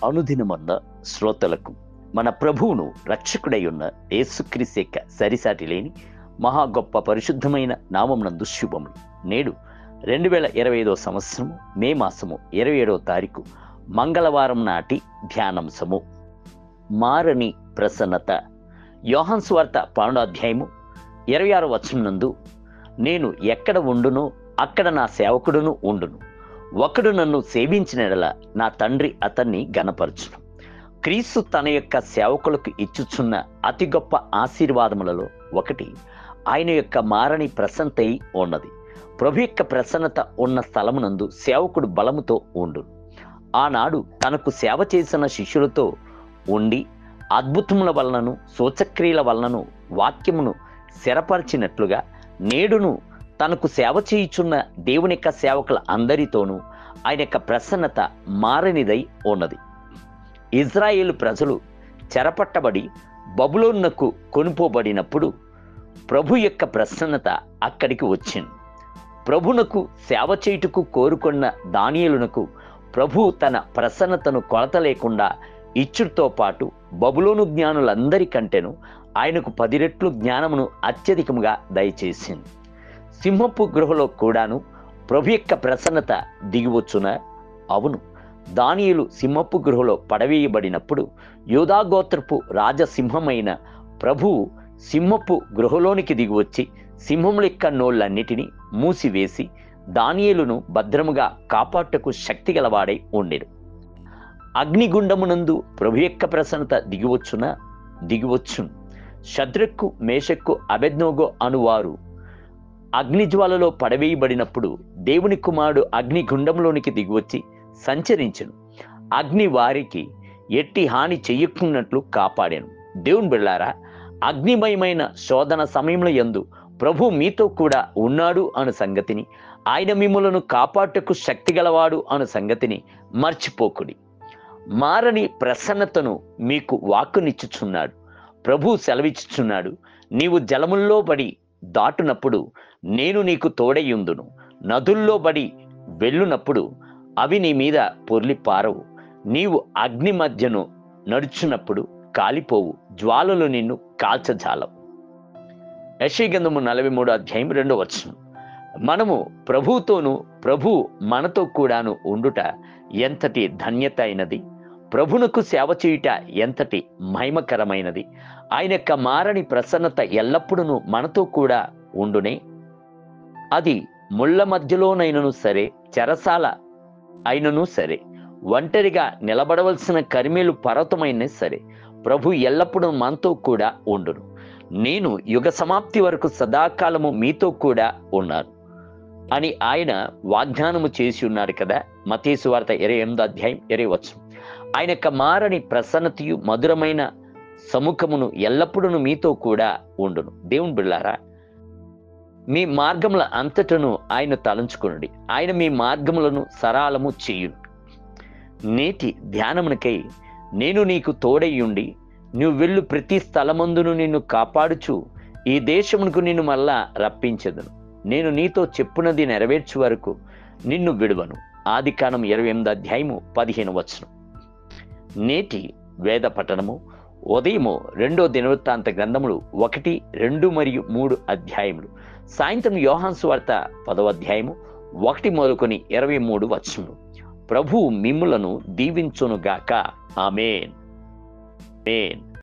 అనుదినమన్న శ్రోతలకు మన ప్రభువును రక్షకుడై ఉన్న యేసుక్రీస్తు యొక్క సరిసాటి లేని మహా గొప్ప పరిశుద్ధమైన నామమునందు శుభములు. నేడు 2025 సంవత్సరం మే మాసము 27వ తారీఖు మంగళవారం నాటి ధ్యానాంశము మారని ప్రసన్నత. యోహాను సువార్త 12వ అధ్యాయము 26వ వచనం నందు, నేను ఎక్కడ ఉండునో అక్కడ నా సేవకుడును ఉండును, ఒకడు నన్ను సేవించిన యెడల నా తండ్రి అతన్ని ఘనపరచును. క్రీస్తు తన యొక్క సేవకులకు ఇచ్చుచున్న అతి గొప్ప ఆశీర్వాదములలో ఒకటి ఆయన యొక్క మారని ప్రసన్నత ఉన్నది. ప్రభు యొక్క ప్రసన్నత ఉన్న స్థలమునందు సేవకుడు బలముతో ఉండును. ఆనాడు తనకు సేవ చేసిన శిష్యులతో ఉండి అద్భుతముల వలనను సూచక్రియల వలనను వాక్యమును స్థిరపరిచినట్లుగా నేడును తనకు సేవ చేయుచున్న దేవుని యొక్క సేవకుల అందరితోనూ ఆయన యొక్క ప్రసన్నత మారనిదై ఉన్నది. ఇజ్రాయేలు ప్రజలు చెరపట్టబడి బబులోనునకు కొనుపోబడినప్పుడు ప్రభు యొక్క ప్రసన్నత అక్కడికి వచ్చింది. ప్రభునకు సేవ చేయుటకు కోరుకున్న దానియేలునకు ప్రభు తన ప్రసన్నతను కొలత లేకుండా ఇచ్చుడితో పాటు బబులోను జ్ఞానులందరికంటేను ఆయనకు 10 రెట్లు జ్ఞానమును అత్యధికముగా దయచేసింది. సింహపు గృహలో కూడాను ప్రభు యొక్క ప్రసన్నత దిగివచ్చున. అవును, దానియేలు సింహపు గృహలో పడవేయబడినప్పుడు యూదా గోత్రపు రాజసింహమైన ప్రభువు సింహపు గృహలోనికి దిగివచ్చి సింహముల యొక్క నోళ్ళన్నిటినీ మూసివేసి దానియేలును భద్రముగా కాపాటుకు శక్తి గలవాడై ఉండెను. అగ్నిగుండమునందు ప్రభు యొక్క ప్రసన్నత దిగివచ్చును. షద్రకు, మేషక్కు, అబేద్నెగో అనువారు అగ్నిజ్వాలలో పడవేయబడినప్పుడు దేవుని కుమారుడు అగ్నిగుండంలోనికి దిగివచ్చి సంచరించెను. అగ్ని వారికి ఎట్టి హాని చెయ్యకున్నట్లు కాపాడాను. దేవుని బిడ్డలారా, అగ్నిమయమైన శోధన సమయంలో యందు ప్రభు మీతో కూడా ఉన్నాడు అను సంగతిని, ఆయన మిమ్ములను కాపాటుకు శక్తి గలవాడు అను సంగతిని మర్చిపోకుడి. మారని ప్రసన్నతను మీకు వాక్కునిచ్చుచున్నాడు. ప్రభు సెలవిచ్చుచున్నాడు, నీవు జలముల్లో బడి దాటునప్పుడు నేను నీకు తోడయ్యుందును, నదుల్లో బడి వెళ్ళునప్పుడు అవి నీ మీద పొర్లి పారవు, నీవు అగ్ని మధ్యను నడుచున్నప్పుడు కాలిపోవు, జ్వాలలు నిన్ను కాల్చజాలవు. యెషయా గ్రంథము 43వ అధ్యాయం 2వ వచనం. మనము ప్రభువుతోనూ ప్రభు మనతో కూడాను ఉండుట ఎంతటి ధన్యత అయినది. ప్రభునకు సేవ చేయుట ఎంతటి మహిమకరమైనది. ఆయన యొక్క మారని ప్రసన్నత ఎల్లప్పుడూ మనతో కూడా ఉండునే. అది ముళ్ళ మధ్యలోనైనను సరే, చెరసాల అయినను సరే, ఒంటరిగా నిలబడవలసిన కరిమేలు పర్వతమైనా సరే, ప్రభు ఎల్లప్పుడూ మనతో కూడా ఉండును. నేను యుగ సమాప్తి వరకు సదాకాలము మీతో కూడా ఉన్నాను అని ఆయన వాగ్దానము చేసి ఉన్నాడు కదా. మత్తయి సువార్త 28వ అధ్యాయం 20వ వచనం. ఆయన యొక్క మారని ప్రసన్నతయు మధురమైన సముఖమును ఎల్లప్పుడూ మీతో కూడా ఉండును. దేవుని బిడ్డలారా, మీ మార్గముల అంతటను ఆయన తలంచుకొనుడి. ఆయన మీ మార్గములను సరళము చేయును. నేటి ధ్యానమునకై నేను నీకు తోడయ్యుండి నువ్వు వెళ్ళు ప్రతి స్థలమందును నిన్ను కాపాడుచు ఈ దేశమునకు నిన్ను మళ్ళా రప్పించెదను. నేను నీతో చెప్పునది నెరవేర్చు వరకు నిన్ను విడువను. ఆదికాండం 28వ అధ్యాయము 15వ వచనం. నేటి వేద పఠనము ఉదయము 2వ దినవృత్తాంత గ్రంథములు 1, 2 మరియు 3 అధ్యాయములు. సాయంత్రం యోహాను సువార్త 10వ అధ్యాయము 1 మొదలుకొని 23 వచనములు. ప్రభువు మిమ్ములను దీవించునుగాక. ఆమేన్.